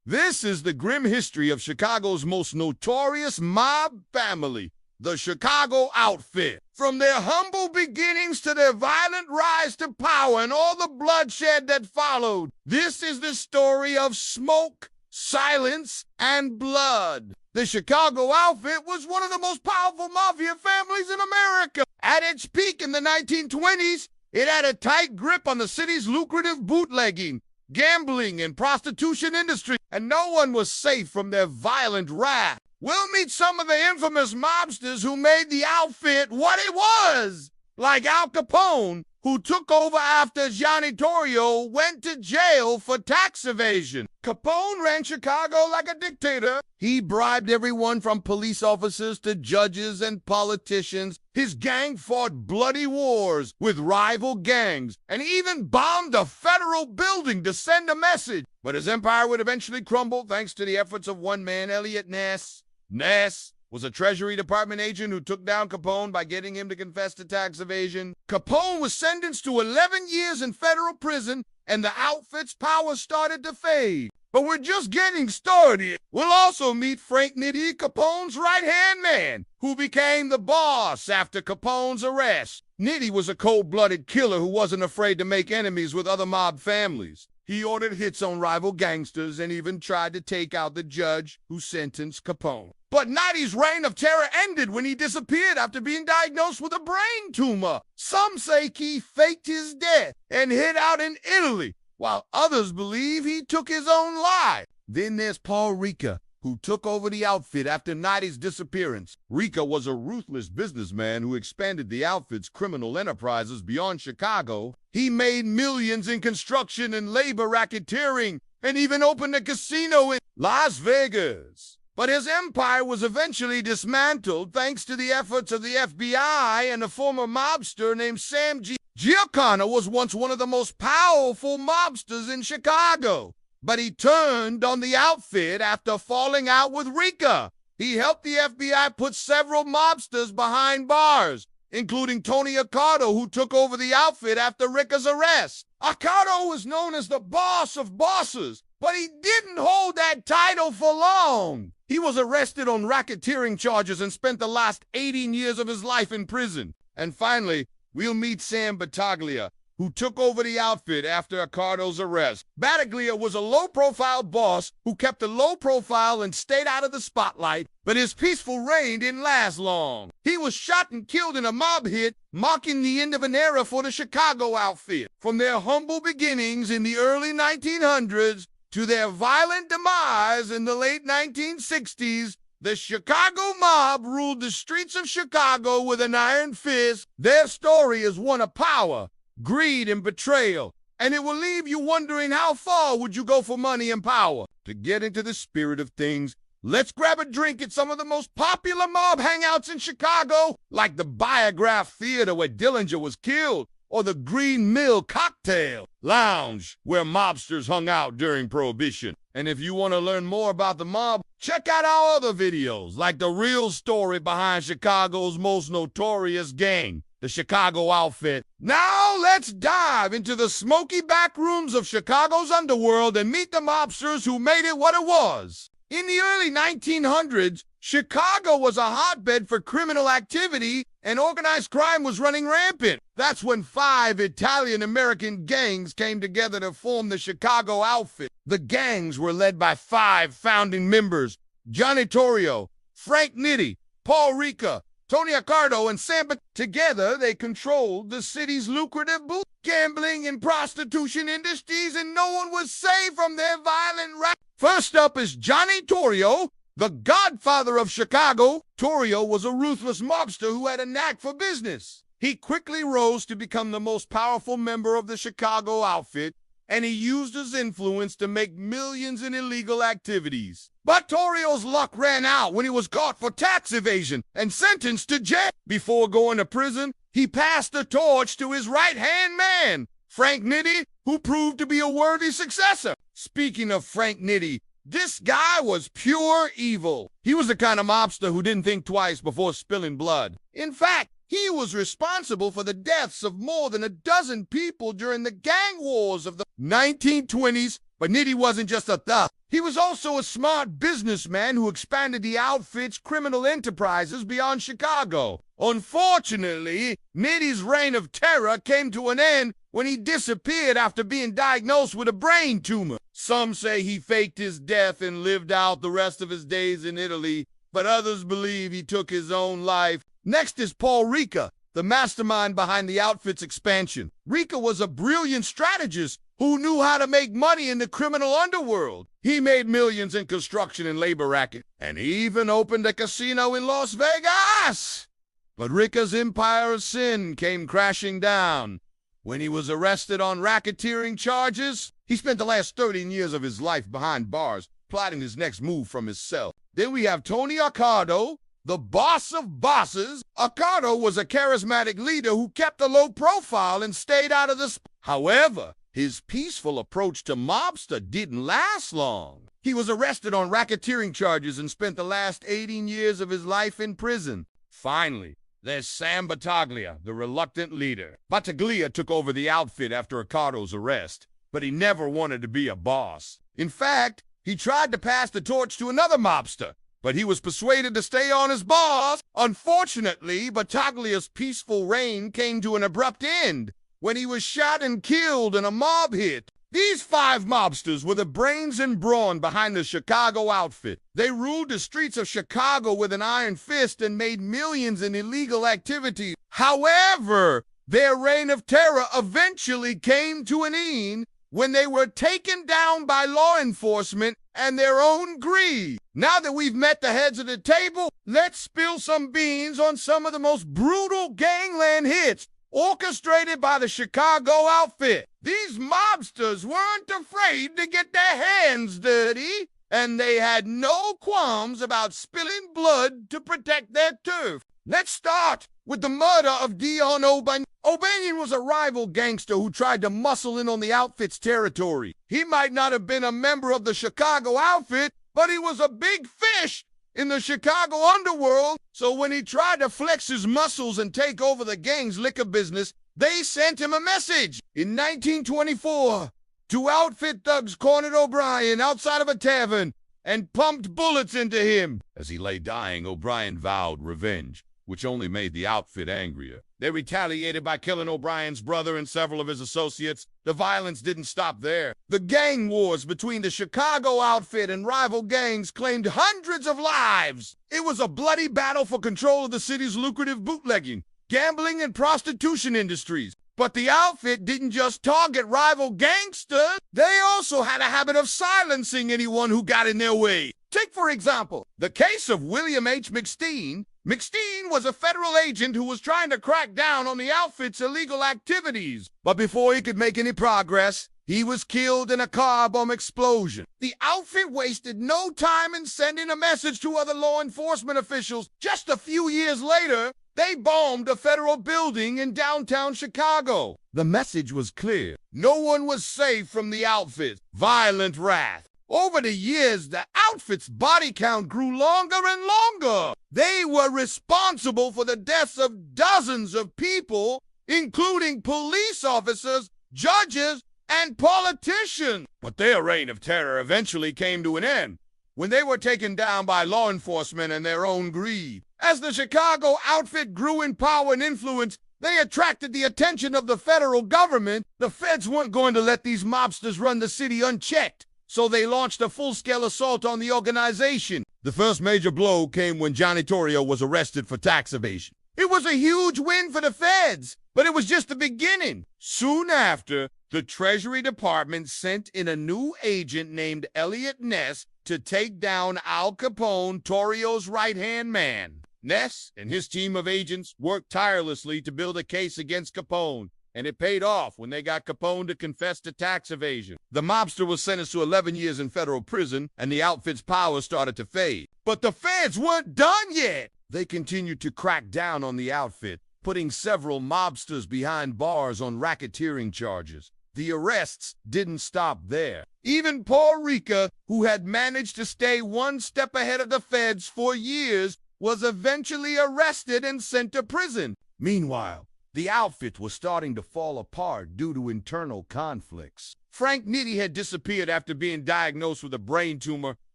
This is the grim history of Chicago's most notorious mob family, the Chicago Outfit. From their humble beginnings to their violent rise to power and all the bloodshed that followed, this is the story of smoke, silence, and blood. The Chicago Outfit was one of the most powerful mafia families in America. At its peak in the 1920s, it had a tight grip on the city's lucrative bootlegging, gambling, and prostitution industry, and no one was safe from their violent wrath. We'll meet some of the infamous mobsters who made the Outfit what it was, like Al Capone, who took over after Johnny Torrio went to jail for tax evasion. Capone ran Chicago like a dictator. He bribed everyone from police officers to judges and politicians. His gang fought bloody wars with rival gangs and even bombed a federal building to send a message. But his empire would eventually crumble thanks to the efforts of one man, Elliot Ness. Ness was a Treasury Department agent who took down Capone by getting him to confess to tax evasion. Capone was sentenced to 11 years in federal prison, and the Outfit's power started to fade. But we're just getting started. We'll also meet Frank Nitti, Capone's right-hand man, who became the boss after Capone's arrest. Nitti was a cold-blooded killer who wasn't afraid to make enemies with other mob families. He ordered hits on rival gangsters and even tried to take out the judge who sentenced Capone. But Nitti's reign of terror ended when he disappeared after being diagnosed with a brain tumor. Some say he faked his death and hid out in Italy, while others believe he took his own life. Then there's Paul Ricca, who took over the Outfit after Nitti's disappearance. Ricca was a ruthless businessman who expanded the Outfit's criminal enterprises beyond Chicago. He made millions in construction and labor racketeering, and even opened a casino in Las Vegas. But his empire was eventually dismantled thanks to the efforts of the FBI and a former mobster named Sam Giancana was once one of the most powerful mobsters in Chicago. But he turned on the Outfit after falling out with Ricca. He helped the FBI put several mobsters behind bars, including Tony Accardo, who took over the Outfit after Ricca's arrest. Accardo was known as the boss of bosses, but he didn't hold that title for long. He was arrested on racketeering charges and spent the last 18 years of his life in prison. And finally, we'll meet Sam Battaglia, who took over the Outfit after Accardo's arrest. Battaglia was a low-profile boss who kept a low profile and stayed out of the spotlight, but his peaceful reign didn't last long. He was shot and killed in a mob hit, marking the end of an era for the Chicago Outfit. From their humble beginnings in the early 1900s to their violent demise in the late 1960s, the Chicago mob ruled the streets of Chicago with an iron fist. Their story is one of power, greed, and betrayal, and it will leave you wondering how far would you go for money and power. To get into the spirit of things, let's grab a drink at some of the most popular mob hangouts in Chicago, like the Biograph Theater where Dillinger was killed, or the Green Mill Cocktail Lounge where mobsters hung out during Prohibition. And if you want to learn more about the mob, check out our other videos, like the real story behind Chicago's most notorious gang, the Chicago Outfit. Now let's dive into the smoky back rooms of Chicago's underworld and meet the mobsters who made it what it was. In the early 1900s, Chicago was a hotbed for criminal activity and organized crime was running rampant. That's when 5 Italian-American gangs came together to form the Chicago Outfit. The gangs were led by 5 founding members: Johnny Torrio, Frank Nitti, Paul Ricca, Tony Accardo, and Sam. Together, they controlled the city's lucrative boot, gambling, and prostitution industries, and no one was safe from their violent rap. First up is Johnny Torrio, the godfather of Chicago. Torrio was a ruthless mobster who had a knack for business. He quickly rose to become the most powerful member of the Chicago Outfit, and he used his influence to make millions in illegal activities. But Torrio's luck ran out when he was caught for tax evasion and sentenced to jail. Before going to prison, he passed the torch to his right-hand man, Frank Nitti, who proved to be a worthy successor. Speaking of Frank Nitti, this guy was pure evil. He was the kind of mobster who didn't think twice before spilling blood. In fact, he was responsible for the deaths of more than a dozen people during the gang wars of the 1920s. But Nitty wasn't just a thug. He was also a smart businessman who expanded the outfit's criminal enterprises beyond Chicago. Unfortunately, Nitty's reign of terror came to an end when he disappeared after being diagnosed with a brain tumor. Some say he faked his death and lived out the rest of his days in Italy, but others believe he took his own life. Next is Paul Ricca, the mastermind behind the outfit's expansion. Ricca was a brilliant strategist who knew how to make money in the criminal underworld. He made millions in construction and labor racket, and he even opened a casino in Las Vegas. But Ricca's empire of sin came crashing down when he was arrested on racketeering charges. He spent the last 13 years of his life behind bars, plotting his next move from his cell. Then we have Tony Accardo, the boss of bosses. Accardo was a charismatic leader who kept a low profile and stayed out of the However, his peaceful approach to mobster didn't last long. He was arrested on racketeering charges and spent the last 18 years of his life in prison. Finally, there's Sam Battaglia, the reluctant leader. Battaglia took over the outfit after Accardo's arrest, but he never wanted to be a boss. In fact, he tried to pass the torch to another mobster, but he was persuaded to stay on as boss. Unfortunately, Battaglia's peaceful reign came to an abrupt end when he was shot and killed in a mob hit. These 5 mobsters were the brains and brawn behind the Chicago outfit. They ruled the streets of Chicago with an iron fist and made millions in illegal activity. However, their reign of terror eventually came to an end when they were taken down by law enforcement and their own greed. Now that we've met the heads of the table, let's spill some beans on some of the most brutal gangland hits orchestrated by the Chicago outfit. These mobsters weren't afraid to get their hands dirty, and they had no qualms about spilling blood to protect their turf. Let's start with the murder of Dion O'Banion. O'Banion was a rival gangster who tried to muscle in on the outfit's territory. He might not have been a member of the Chicago outfit, but he was a big fish in the Chicago underworld, so when he tried to flex his muscles and take over the gang's liquor business, they sent him a message. In 1924, 2 outfit thugs cornered O'Brien outside of a tavern and pumped bullets into him. As he lay dying, O'Brien vowed revenge, which only made the outfit angrier. They retaliated by killing O'Brien's brother and several of his associates. The violence didn't stop there. The gang wars between the Chicago outfit and rival gangs claimed hundreds of lives. It was a bloody battle for control of the city's lucrative bootlegging, gambling, and prostitution industries. But the outfit didn't just target rival gangsters. They also had a habit of silencing anyone who got in their way. Take, for example, the case of William H. McSteen. McSteen was a federal agent who was trying to crack down on the outfit's illegal activities. But before he could make any progress, he was killed in a car bomb explosion. The outfit wasted no time in sending a message to other law enforcement officials. Just a few years later, they bombed a federal building in downtown Chicago. The message was clear. No one was safe from the outfit's violent wrath. Over the years, the outfit's body count grew longer and longer. They were responsible for the deaths of dozens of people, including police officers, judges, and politicians. But their reign of terror eventually came to an end when they were taken down by law enforcement and their own greed. As the Chicago outfit grew in power and influence, they attracted the attention of the federal government. The feds weren't going to let these mobsters run the city unchecked, so they launched a full-scale assault on the organization. The first major blow came when Johnny Torrio was arrested for tax evasion. It was a huge win for the feds, but it was just the beginning. Soon after, the Treasury Department sent in a new agent named Elliot Ness to take down Al Capone, Torrio's right-hand man. Ness and his team of agents worked tirelessly to build a case against Capone, and it paid off when they got Capone to confess to tax evasion. The mobster was sentenced to 11 years in federal prison, and the outfit's power started to fade. But the feds weren't done yet. They continued to crack down on the outfit, putting several mobsters behind bars on racketeering charges. The arrests didn't stop there. Even Paul Ricca, who had managed to stay one step ahead of the feds for years, was eventually arrested and sent to prison. Meanwhile, The outfit was starting to fall apart due to internal conflicts. Frank Nitti had disappeared after being diagnosed with a brain tumor,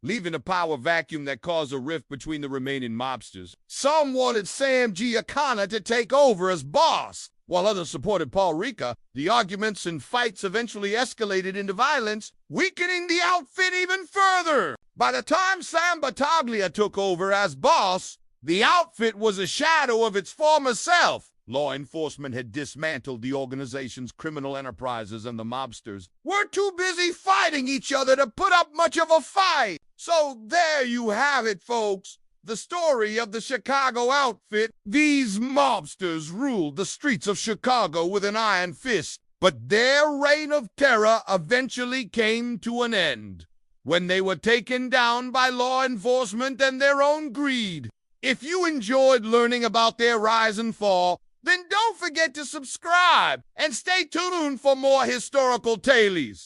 leaving a power vacuum that caused a rift between the remaining mobsters. Some wanted Sam Giancana to take over as boss, while others supported Paul Ricca. The arguments and fights eventually escalated into violence, weakening the outfit even further. By the time Sam Battaglia took over as boss, the outfit was a shadow of its former self. Law enforcement had dismantled the organization's criminal enterprises, and the mobsters were too busy fighting each other to put up much of a fight. So there you have it, folks. The story of the Chicago outfit. These mobsters ruled the streets of Chicago with an iron fist, but their reign of terror eventually came to an end when they were taken down by law enforcement and their own greed. If you enjoyed learning about their rise and fall, then don't forget to subscribe and stay tuned for more historical tales.